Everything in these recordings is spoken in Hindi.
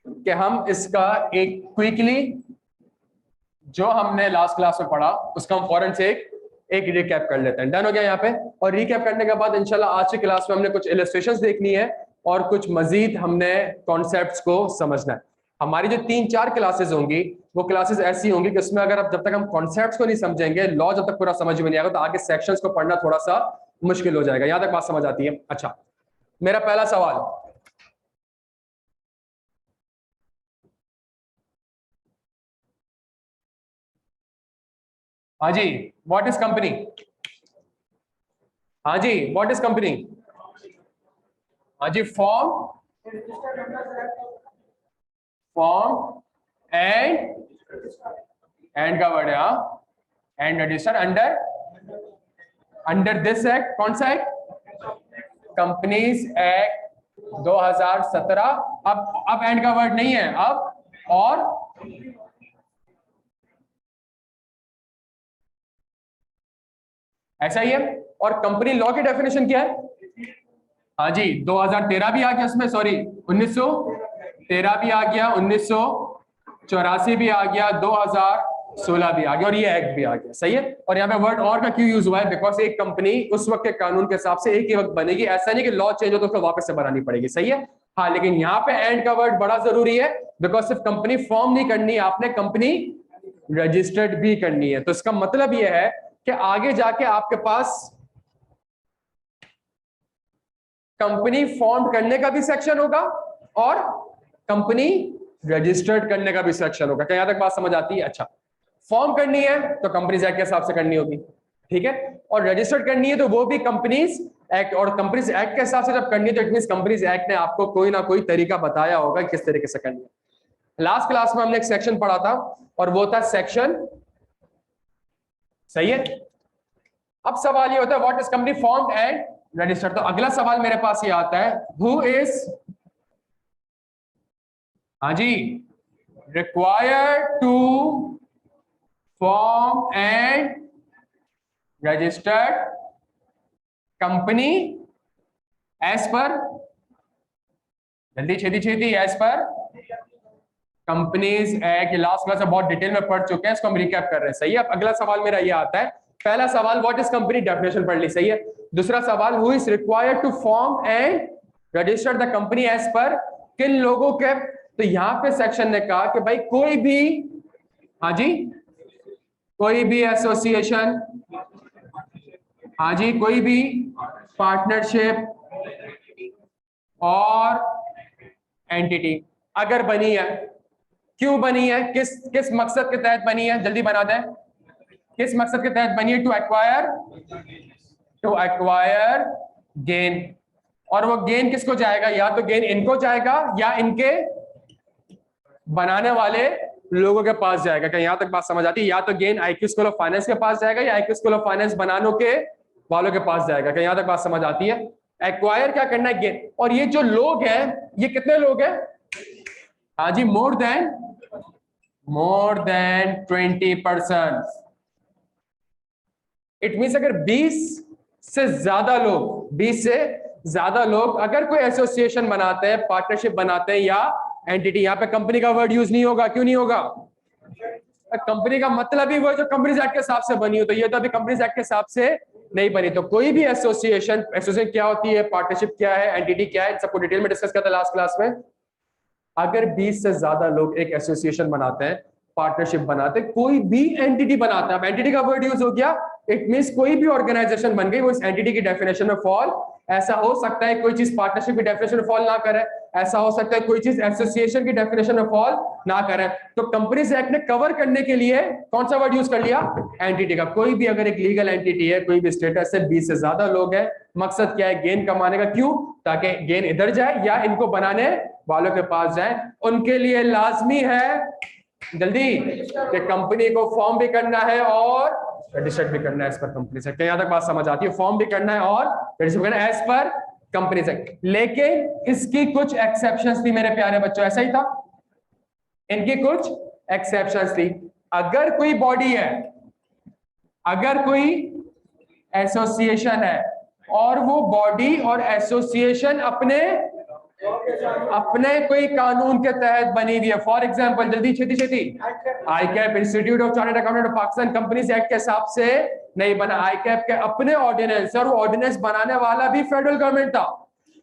कि हम इसका एक क्विकली जो हमने लास्ट क्लास में पढ़ा उसका हम फौरन से एक रिकैप कर लेते हैं। डन हो गया यहाँ पे। और रिकैप करने के बाद इंशाल्लाह आज की क्लास में हमने कुछ इलस्ट्रेशंस देखनी है और कुछ मजीद हमने कॉन्सेप्ट्स को समझना है। हमारी जो 3-4 क्लासेस होंगी वो क्लासेस ऐसी होंगी कि उसमें अगर जब तक हम कॉन्सेप्ट्स को नहीं समझेंगे, लॉ जब तक पूरा समझ में नहीं आएगा, तो आगे सेक्शंस को पढ़ना थोड़ा सा मुश्किल हो जाएगा। यहां तक बात समझ आती है? अच्छा, मेरा पहला सवाल, हाँ जी, व्हाट इज कंपनी? हाँ जी, व्हाट इज कंपनी? हाँ जी, फॉर्म, फॉर्म एंड का वर्ड है, हाँ, and register under, under this act. कौन सा एक्ट? Companies act 2017। अब एंड का वर्ड नहीं है, अब और ऐसा ही है। और कंपनी लॉ की डेफिनेशन क्या है? हाँ जी, 2013 भी आ गया उसमें, सॉरी 1913 भी आ गया, 1984 भी आ गया, 2016 भी आ गया और ये एक्ट भी आ गया। सही है। और यहाँ पे वर्ड और का क्यों यूज हुआ है? बिकॉज एक कंपनी उस वक्त के कानून के हिसाब से एक ही वक्त बनेगी, ऐसा नहीं कि लॉ चेंज हो तो उसको वापस से बनानी पड़ेगी। सही है। हाँ, लेकिन यहाँ पे एंड का वर्ड बड़ा जरूरी है, बिकॉज सिर्फ कंपनी फॉर्म नहीं करनी, आपने कंपनी रजिस्टर्ड भी करनी है। तो इसका मतलब यह है कि आगे जाके आपके पास कंपनी फॉर्म करने का भी सेक्शन होगा और कंपनी रजिस्टर्ड करने का भी सेक्शन होगा। क्या यहां तक बात समझ आती है? अच्छा, फॉर्म करनी है तो कंपनीज एक्ट के हिसाब से करनी होगी, ठीक है, और रजिस्टर्ड करनी है तो वो भी कंपनीज एक्ट, और कंपनीज एक्ट के हिसाब से जब करनी है तो इट मींस कंपनीज एक्ट ने आपको कोई ना कोई तरीका बताया होगा किस तरीके से करनी है। लास्ट क्लास में हमने एक सेक्शन पढ़ा था और वो था सेक्शन, सही है। अब सवाल ये होता है what is company form and registered. तो अगला सवाल मेरे पास ये आता है, हु इज, हाँ जी, required to form and registered company as per, जल्दी छेती छेती, as per companies act. Last class में बहुत डिटेल में पढ़ चुके हैं, इसको हम रिकैप कर रहे हैं। सही है। अब अगला सवाल मेरा ये आता है, पहला सवाल व्हाट इज कंपनी, डेफिनेशन पढ़ ली, सही है। दूसरा सवाल who is required to form and register the company as per, किन लोगों के। तो यहां पे सेक्शन ने कहा कि भाई कोई भी, हाँ जी, कोई भी एसोसिएशन, हाँ जी, कोई भी पार्टनरशिप और एंटिटी अगर बनी है, क्यों बनी है, किस किस मकसद के तहत बनी है, जल्दी बना दें, किस मकसद के तहत बनी है? To acquire gain. और वो गेन किसको जाएगा? या तो गेन इनको जाएगा या इनके बनाने वाले लोगों के पास जाएगा। क्या यहां तक बात समझ आती है? या तो gain IQ school of finance के पास जाएगा या आईक्यू स्कूल ऑफ फाइनेंस बनाने के वालों के पास जाएगा। क्या यहां तक बात समझ आती है? एक्वायर क्या करना है? गेन। और ये जो लोग हैं, ये कितने लोग हैं? हाँ जी, मोर देन 20%। इट मीन्स अगर 20 से ज्यादा लोग, 20 से ज्यादा लोग अगर कोई एसोसिएशन बनाते हैं, पार्टनरशिप बनाते हैं या एंटिटी, यहां पे कंपनी का वर्ड यूज नहीं होगा। क्यों नहीं होगा? कंपनी का मतलब ही वो जो कंपनीज एक्ट के हिसाब से बनी हो, तो ये तो अभी कंपनीज एक्ट के हिसाब से नहीं बनी। तो कोई भी एसोसिएशन, एसोसिएशन क्या होती है, पार्टनरशिप क्या है, एंटिटी क्या है, सबको डिटेल में डिस्कस किया था लास्ट क्लास में। अगर 20 से ज्यादा लोग एक एसोसिएशन बनाते हैं, पार्टनरशिप बनाते हैं, कोई भी एंटिटी बनाते हैं, अब एंटिटी का वर्ड यूज हो गया, इट मींस कोई भी ऑर्गेनाइजेशन बन गई वो इस एंटिटी की डेफिनेशन में फॉल। ऐसा हो सकता है कोई चीज पार्टनरशिप की डेफिनेशन में फॉल ना करे, ऐसा हो सकता है कोई चीज एसोसिएशन की डेफिनेशन में फॉल ना करे। तो कंपनीज एक्ट ने कवर करने के लिए कौन सा वर्ड यूज कर लिया? एंटिटी का। कोई भी अगर एक लीगल एंटिटी है, कोई भी स्टेटस है, 20 से ज्यादा लोग हैं, मकसद क्या है? गेन कमाने का। क्यों? ताकि गेन इधर जाए या इनको बनाने वालों के पास जाए। उनके लिए लाजमी है, जल्दी, कि कंपनी को फॉर्म भी करना है और रजिस्टर्ड भी करना है एज पर कंपनी से। क्या यहां तक बात समझ आती है? फॉर्म भी करना है और रजिस्टर करना है एज पर कंपनी से। लेकिन इसकी कुछ एक्सेप्शंस थी मेरे प्यारे बच्चों, ऐसा ही था, इनकी कुछ एक्सेप्शंस थी। अगर कोई बॉडी है, अगर कोई एसोसिएशन है और वो बॉडी और एसोसिएशन अपने अपने कोई कानून के तहत बनी हुई है। फॉर एग्जांपल, जल्दी छेती छेती, ICAP institute of chartered accountant of Pakistan companies act के हिसाब से नहीं बना, आईकैप के अपने ऑर्डिनेंस, और वो ऑर्डिनेंस बनाने वाला भी फेडरल गवर्नमेंट था।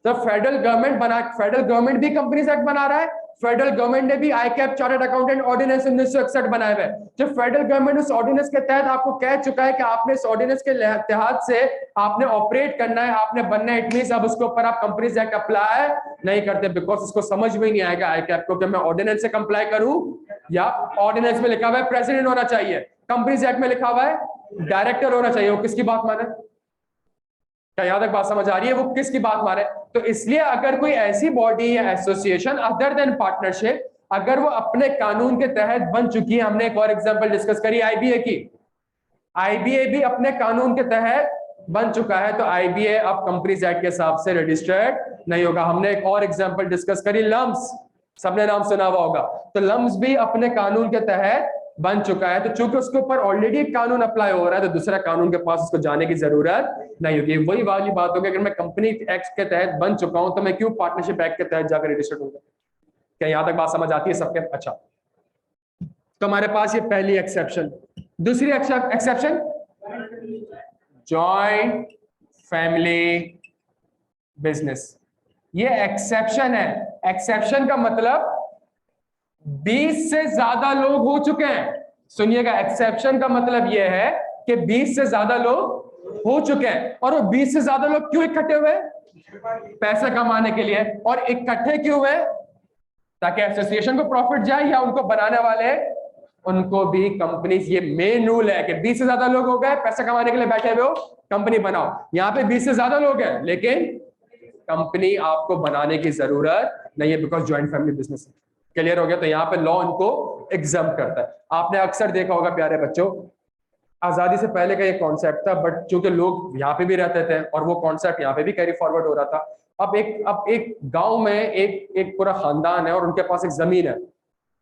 तो फेडरल गवर्नमेंट भी कंपनीज एक्ट बना रहा है, फेडरल गवर्नमेंट ने भी आईकैप चार्टर्ड अकाउंटेंट ऑर्डिनेंस 1961 बनाए हुए। जब फेडरल गवर्नमेंट उस ऑर्डिनेंस के तहत आपको कह चुका है कि आपने इस ऑर्डिनेंस के तहत से आपने ऑपरेट करना है, आपने बनना है, इट मींस अब उसके ऊपर आप कंपनीज एक्ट अप्लाई नहीं करते, बिकॉज उसको समझ में नहीं आएगा आईकैप को कि मैं ऑर्डिनेंस से कंप्लाई करूं या ऑर्डिनेंस में लिखा हुआ है प्रेसिडेंट होना चाहिए, कंपनीज एक्ट में लिखा हुआ है डायरेक्टर होना चाहिए। वो किसकी बात माने? क्या यहां तक बात समझ आ रही है? वो किसकी बात माने? तो इसलिए अगर कोई ऐसी बॉडी या एसोसिएशन अदर देन पार्टनरशिप अगर वो अपने कानून के तहत बन चुकी है, हमने एक और एग्जांपल डिस्कस करी आईबीए की, आईबीए भी अपने कानून के तहत बन चुका है, तो आईबीए अब कंपनीज एक्ट के हिसाब से रजिस्टर्ड नहीं होगा। हमने एक और एग्जांपल डिस्कस करी लम्स, सबने नाम सुना हुआ होगा, तो लम्स भी अपने कानून के तहत बन चुका है। तो चूंकि उसके ऊपर ऑलरेडी कानून अप्लाई हो रहा है, तो दूसरा कानून के पास उसको जाने की जरूरत नहीं होगी। वही वाली बात होगी, अगर मैं कंपनी एक्ट के तहत बन चुका हूं तो मैं क्यों पार्टनरशिप एक्ट के तहत जाकर रजिस्टर्ड होगा? क्या यहां तक बात समझ आती है सबके? अच्छा, तो हमारे पास ये पहली एक्सेप्शन। दूसरी एक्सेप्शन, जॉइंट फैमिली बिजनेस। ये एक्सेप्शन है। एक्सेप्शन का मतलब 20 से ज्यादा लोग हो चुके हैं। सुनिएगा, एक्सेप्शन का मतलब यह है कि 20 से ज्यादा लोग हो चुके हैं। और वो 20 से ज्यादा लोग क्यों इकट्ठे हुए? पैसा कमाने के लिए। और इकट्ठे क्यों हुए? ताकि एसोसिएशन को प्रॉफिट जाए या उनको बनाने वाले उनको भी कंपनीज, ये मेन रूल है कि 20 से ज्यादा लोग हो गए, पैसा कमाने के लिए बैठे हुए हो, कंपनी बनाओ। यहां पे 20 से ज्यादा लोग हैं लेकिन कंपनी आपको बनाने की जरूरत नहीं है, बिकॉज ज्वाइंट फैमिली बिजनेस है। क्लियर हो गया? तो यहाँ पे लॉ इनको एग्जाम करता है। आपने अक्सर देखा होगा प्यारे बच्चों, आजादी से पहले का ये कॉन्सेप्ट था, बट चूंकि लोग यहाँ पे भी रहते थे और वो कॉन्सेप्ट यहाँ पे भी कैरी फॉरवर्ड हो रहा था। अब एक गांव में एक पूरा खानदान है और उनके पास एक जमीन है,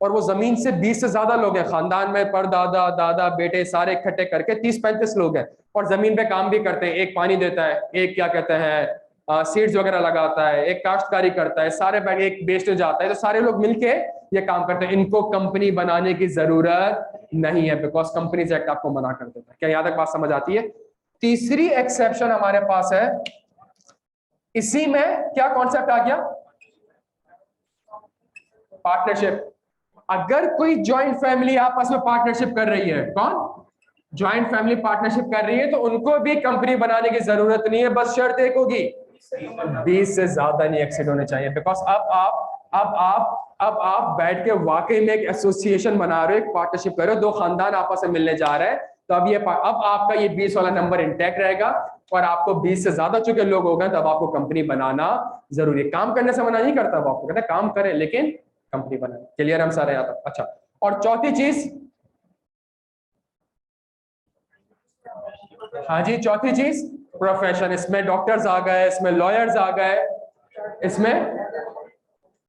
और वो जमीन से 20 से ज्यादा लोग हैं खानदान में, परदादा दादा बेटे सारे इकट्ठे करके 30-35 लोग हैं, और जमीन पे काम भी करते हैं। एक पानी देता है, एक क्या कहते हैं सीड्स वगैरह लगाता है, एक काश्तकारी करता है, सारे बैग एक बेचने जाता है, तो सारे लोग मिलके ये काम करते हैं। इनको कंपनी बनाने की जरूरत नहीं है, बिकॉज कंपनीज एक्ट आपको मना कर देता है। क्या यहां तक बात समझ आती है? तीसरी एक्सेप्शन हमारे पास है, इसी में क्या कॉन्सेप्ट आ गया? पार्टनरशिप। अगर कोई ज्वाइंट फैमिली आपस में पार्टनरशिप कर रही है, कौन ज्वाइंट फैमिली पार्टनरशिप कर रही है, तो उनको भी कंपनी बनाने की जरूरत नहीं है। बस शर्त एक होगी, 20 से ज्यादा नहीं एक्सीड होने चाहिए। बिकॉज अब आप बैठ के वाकई में एक एसोसिएशन बना रहे हो, एक पार्टनरशिप कर रहे हो, दो खानदान आपस में मिलने जा रहे हैं, तो अब आपका ये 20 वाला नंबर इंटैक्ट रहेगा, और आपको 20 से ज्यादा चुके लोग हो गए, तब आपको कंपनी बनाना जरूरी है। काम करने से मना नहीं करता, वो आपको कहता है काम करें लेकिन कंपनी बनाए। क्लियर हम सारे यहाँ तक? अच्छा, और चौथी चीज, हाँ जी, चौथी चीज प्रोफेशन। इसमें डॉक्टर्स आ गए, इसमें लॉयर्स आ गए, इसमें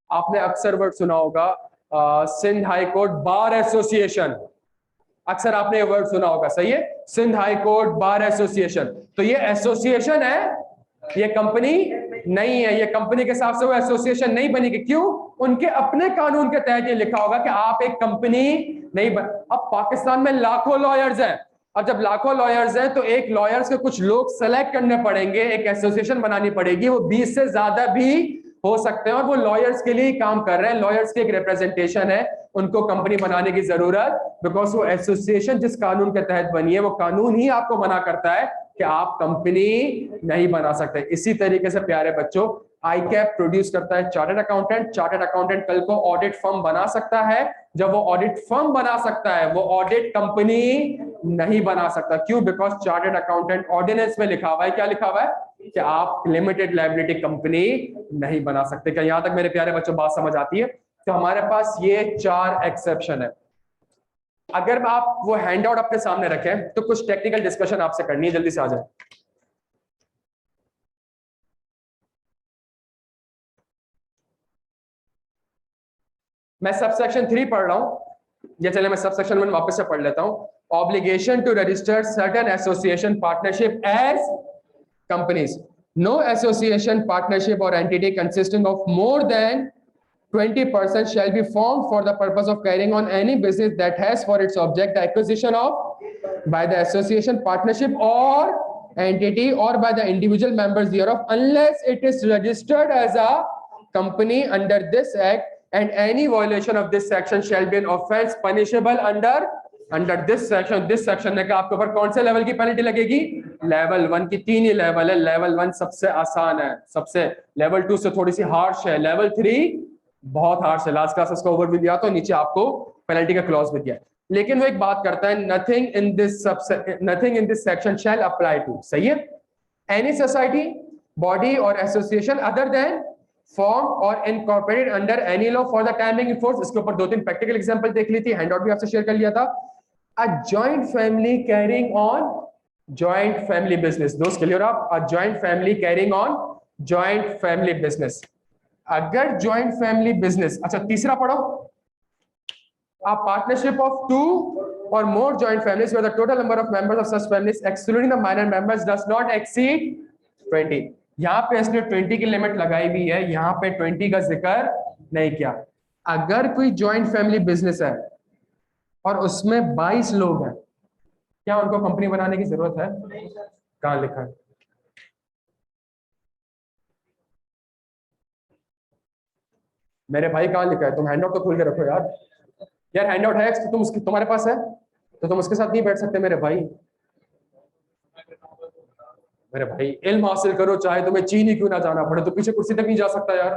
आपने अक्सर वर्ड सुना होगा Sindh high court bar association, अक्सर आपने ये वर्ड सुना होगा, सही है? Sindh high court bar association. तो ये एसोसिएशन है, ये कंपनी नहीं है। ये कंपनी के हिसाब से वो एसोसिएशन नहीं बनेगी। क्यों? उनके अपने कानून के तहत ये लिखा होगा कि आप एक कंपनी नहीं बन। अब पाकिस्तान में लाखों लॉयर्स हैं, अब जब लाखों लॉयर्स हैं तो एक लॉयर्स के कुछ लोग सेलेक्ट करने पड़ेंगे, एक एसोसिएशन बनानी पड़ेगी। वो 20 से ज्यादा भी हो सकते हैं और वो लॉयर्स के लिए काम कर रहे हैं, लॉयर्स की एक रिप्रेजेंटेशन है, उनको कंपनी बनाने की जरूरत, बिकॉज वो एसोसिएशन जिस कानून के तहत बनी है वो कानून ही आपको मना करता है कि आप कंपनी नहीं बना सकते। इसी तरीके से प्यारे बच्चों, आईकैप प्रोड्यूस करता है चार्टर्ड अकाउंटेंट। चार्टर्ड अकाउंटेंट कल को ऑडिट फर्म बना सकता है। जब वो ऑडिट फर्म बना सकता है, वो ऑडिट कंपनी नहीं बना सकता। क्यों? बिकॉज चार्टर्ड अकाउंटेंट ऑर्डिनेंस में लिखा हुआ है, क्या लिखा हुआ है? कि आप लिमिटेड लायबिलिटी कंपनी नहीं बना सकते। क्या यहां तक मेरे प्यारे बच्चों बात समझ आती है? तो हमारे पास ये 4 एक्सेप्शन है। अगर आप वो हैंडआउट अपने सामने रखें तो कुछ टेक्निकल डिस्कशन आपसे करनी है, जल्दी से आ जाए। मैं सबसेक्शन 3 पढ़ रहा हूं, या चले मैं सबसेक्शन 1 वापस से पढ़ लेता हूं। Obligation to register certain association partnership as companies. No association, partnership or entity consisting of more than 20% shall be formed for the purpose of carrying on any business that has for its object the acquisition of by the association, partnership or entity or by the individual members thereof, unless it is registered as a company under this act, and any violation of this section shall be an offense punishable under this section ने कहा आपके ऊपर कौन से लेवल की पेनल्टी लगेगी? लेवल 1 की 3 ही लेवल है। लेवल 1 सबसे आसान है, सबसे लेवल 2 से थोड़ी सी हार्श है, लेवल 3 बहुत हार्श है। लास्ट क्लास उसका ओवरव्यू दिया तो नीचे आपको पेनल्टी का क्लॉज भी दिया है। लेकिन वो एक बात करता है, nothing in this section shall apply to, सही है, एनी सोसाइटी, बॉडी और एसोसिएशन अदर देन फॉर्म और incorporated under any law for the time being in force. इसके ऊपर 2-3 प्रैक्टिकल एग्जांपल देख ली थी, हैंडआउट भी आपसे शेयर कर लिया था। A joint family carrying on joint family business, दोस्त क्लियर आप? A joint family carrying on joint family business, अगर जॉइंट फैमिली बिजनेस, अच्छा तीसरा पढ़ो, a partnership of 2 or more joint families where the total number of members of such families excluding the minor members does not exceed 20। यहाँ पे इसने 20 की लिमिट लगाई हुई है, यहाँ पे 20 का जिक्र नहीं किया। अगर कोई जॉइंट फैमिली बिजनेस है और उसमें 22 लोग हैं, क्या उनको कंपनी बनाने की जरूरत है? कहाँ लिखा है? मेरे भाई कहाँ लिखा है? तुम हैंडआउट तो खोल के रखो यार। यार हैंडआउट है तो तुम्हारे पास है तो तुम उसके साथ नहीं बैठ सकते मेरे भाई। मेरे भाई इल्म हासिल करो, चाहे तुम्हें चीन ही क्यों ना जाना पड़े, तो पीछे कुर्सी तक नहीं जा सकता यार।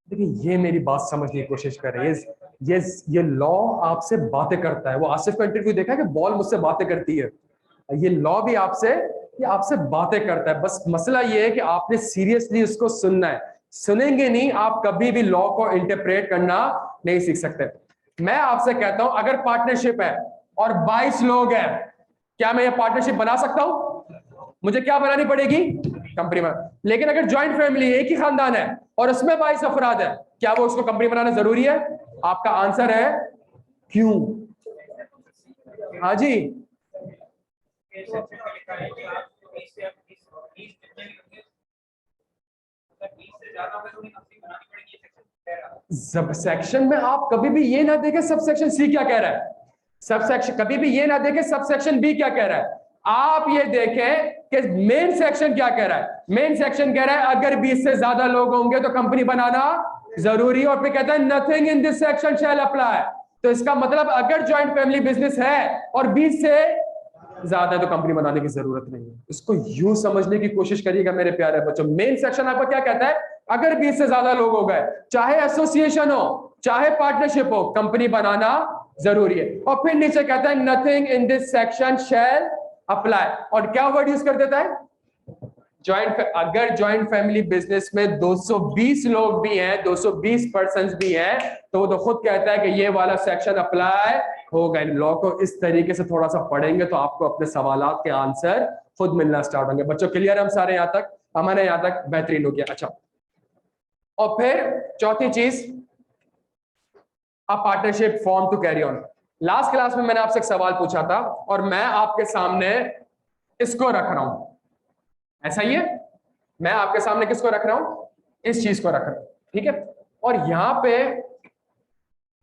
देखिए ये मेरी बात समझने की कोशिश कर रही है। ये लॉ आपसे बातें करता है। वो आसिफ का इंटरव्यू देखा है कि बॉल मुझसे बातें करती है, ये लॉ भी आपसे बातें करता है। बस मसला ये है कि आपने सीरियसली उसको सुनना है। सुनेंगे नहीं, आप कभी भी लॉ को इंटरप्रेट करना नहीं सीख सकते। मैं आपसे कहता हूं अगर पार्टनरशिप है और 22 लोग हैं, क्या मैं ये पार्टनरशिप बना सकता हूं? मुझे क्या बनानी पड़ेगी? कंपनी में। लेकिन अगर ज्वाइंट फैमिली एक ही खानदान है और उसमें 22 अफराद है, क्या वो उसको कंपनी बनाना जरूरी है? आपका आंसर है क्यों। हाँ जी, सब सेक्शन में आप कभी भी ये ना देखें सब सेक्शन सी क्या कह रहा है, सब सेक्शन कभी भी ये ना देखें सब सेक्शन बी क्या कह रहा है। आप ये देखें कि मेन सेक्शन क्या कह रहा है। मेन सेक्शन कह रहा है अगर 20 से ज्यादा लोग होंगे तो कंपनी बनाना जरूरी है, और फिर कहता है nothing in this section shall apply. तो इसका मतलब अगर ज्वाइंट फैमिली बिजनेस है और 20 से ज्यादा तो कंपनी बनाने की जरूरत नहीं है। इसको यूं समझने की कोशिश करिएगा मेरे प्यारे बच्चों। मेन सेक्शन आपको क्या कहता है? अगर 20 से ज्यादा लोग हो गए, चाहे एसोसिएशन हो चाहे पार्टनरशिप हो, कंपनी बनाना जरूरी है। और फिर नीचे कहता है nothing in this section shall apply, और क्या वर्ड यूज कर देता है? जॉइंट। अगर जॉइंट फैमिली बिजनेस में 220 लोग भी हैं, 220 पर्सन भी हैं, तो वो तो खुद कहता है कि ये वाला सेक्शन अप्लाई होगा। लॉ को इस तरीके से थोड़ा सा पढ़ेंगे तो आपको अपने सवालात के आंसर खुद मिलना स्टार्ट होंगे। बच्चों क्लियर है? हम सारे यहां तक, हमारे यहां तक बेहतरीन हो गया। अच्छा, और फिर चौथी चीज, a partnership form to carry on. Last class में मैंने आपसे एक सवाल पूछा था और मैं आपके सामने इसको रख रहा हूं, ऐसा ही है। मैं आपके सामने किसको रख रहा हूं? इस चीज को रख रहा हूं, ठीक है। और यहां पे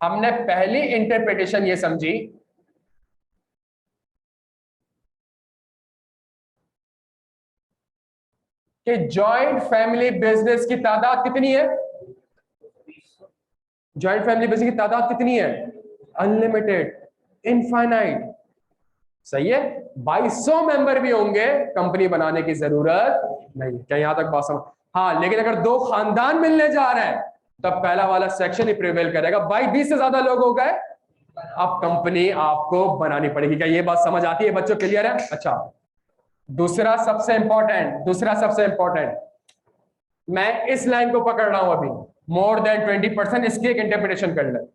हमने पहली इंटरप्रिटेशन ये समझी कि जॉइंट फैमिली बिजनेस की तादाद कितनी है? जॉइंट फैमिली बिजनेस की तादाद कितनी है? अनलिमिटेड, इनफाइनाइट, सही है। 2200 मेंबर भी होंगे, कंपनी बनाने की जरूरत नहीं। क्या यहां तक बात समझ? हाँ, लेकिन अगर 2 खानदान मिलने जा रहे हैं तब पहला वाला सेक्शन ही प्रिवेल करेगा। 20 से ज्यादा लोग हो गए, अब कंपनी आपको बनानी पड़ेगी। क्या ये बात समझ आती है बच्चों? क्लियर है? अच्छा, दूसरा सबसे इंपॉर्टेंट, मैं इस लाइन को पकड़ रहा हूं अभी, मोर देन 20%, इसकी एक इंटरप्रिटेशन कर ले।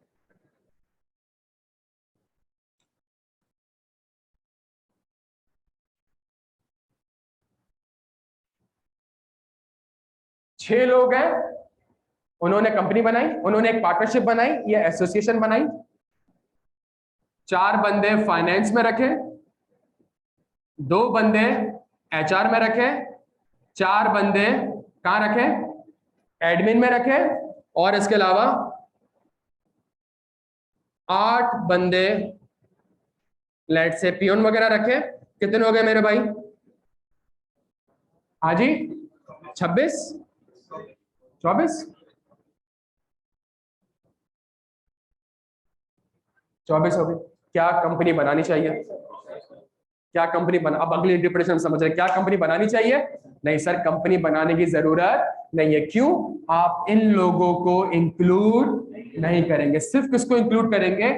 छह लोग हैं उन्होंने कंपनी बनाई, उन्होंने एक पार्टनरशिप बनाई या एसोसिएशन बनाई, 4 बंदे फाइनेंस में रखे, 2 बंदे एचआर में रखे, 4 बंदे कहां रखे, एडमिन में रखे, और इसके अलावा 8 बंदे लेट से पियोन वगैरह रखे। कितने हो गए मेरे भाई? हाँ जी, 26 24 24 हो गई। क्या कंपनी बनानी चाहिए? क्या कंपनी बना, अब अगली इंटरप्रिटेशन समझ रहे, क्या कंपनी बनानी चाहिए? नहीं सर, कंपनी बनाने की जरूरत नहीं है। क्यों? आप इन लोगों को इंक्लूड नहीं करेंगे। सिर्फ किसको इंक्लूड करेंगे?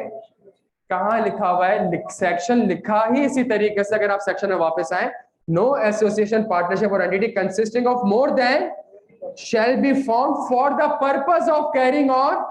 कहां लिखा हुआ है? सेक्शन लिखा ही इसी तरीके से, अगर आप सेक्शन में वापस आए, नो एसोसिएशन पार्टनरशिप और entity consisting of more than shall be formed for the purpose of carrying on।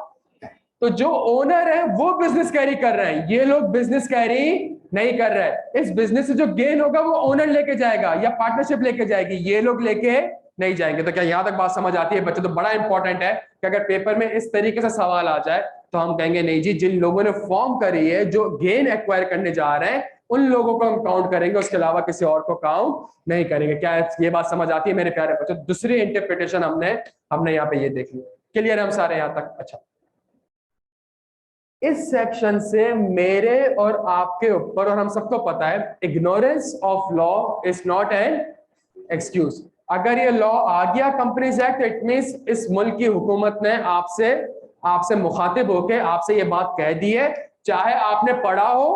तो जो ओनर है वो बिजनेस कैरी कर रहे हैं, ये लोग बिजनेस कैरी नहीं कर रहे हैं। इस बिजनेस से जो गेन होगा वो ओनर लेके जाएगा या पार्टनरशिप लेके जाएगी, ये लोग लेके नहीं जाएंगे। तो क्या यहां तक बात समझ आती है बच्चों? तो बड़ा इंपॉर्टेंट है कि अगर पेपर में इस तरीके से सवाल आ जाए तो हम कहेंगे नहीं जी, जिन लोगों ने फॉर्म करी है, जो गेन एक्वायर करने जा रहे हैं, उन लोगों को हम काउंट करेंगे, उसके अलावा किसी और को काउंट नहीं करेंगे। क्या ये बात समझ आती है मेरे प्यारे बच्चों? दूसरी इंटरप्रिटेशन हमने यहाँ पे ये देख ली। क्लियर है हम सारे यहां तक? अच्छा, इस सेक्शन से मेरे और आपके ऊपर, और हम सबको पता है, ignorance of law is not an excuse. अगर ये लॉ आ गया कंपनीज एक्ट, इट मींस इस मुल्क की हुकूमत ने आपसे मुखातिब होके आपसे ये बात कह दी है, चाहे आपने पढ़ा हो,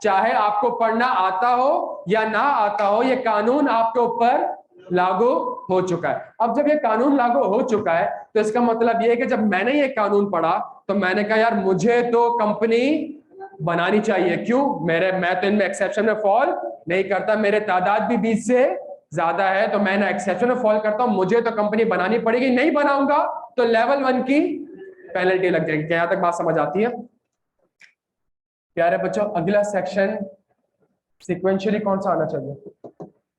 चाहे आपको पढ़ना आता हो या ना आता हो, ये कानून आपके ऊपर लागू हो चुका है। अब जब ये कानून लागू हो चुका है तो इसका मतलब ये है कि जब मैंने ये कानून पढ़ा तो मैंने कहा यार मुझे तो कंपनी बनानी चाहिए। क्यों? मैं तो इनमें एक्सेप्शन में फॉल नहीं करता, मेरे तादाद भी 20 से ज्यादा है, तो मैं ना एक्सेप्शन में फॉल करता हूं, मुझे तो कंपनी बनानी पड़ेगी, नहीं बनाऊंगा तो लेवल 1 की पेनल्टी लग जाएगी। क्या यहां तक बात समझ आती है प्यारे बच्चों? अगला सेक्शन सिक्वेंशियली कौन सा आना चाहिए?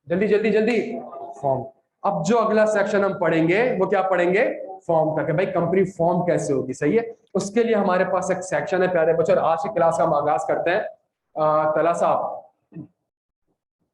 जल्दी जल्दी जल्दी, फॉर्म। अब जो अगला सेक्शन हम पढ़ेंगे वो क्या पढ़ेंगे? फॉर्म का। भाई कंपनी फॉर्म कैसे होगी, सही है? उसके लिए हमारे पास एक सेक्शन है प्यारे बच्चों, और आज की क्लास का हम आगाज करते हैं। तला साहब,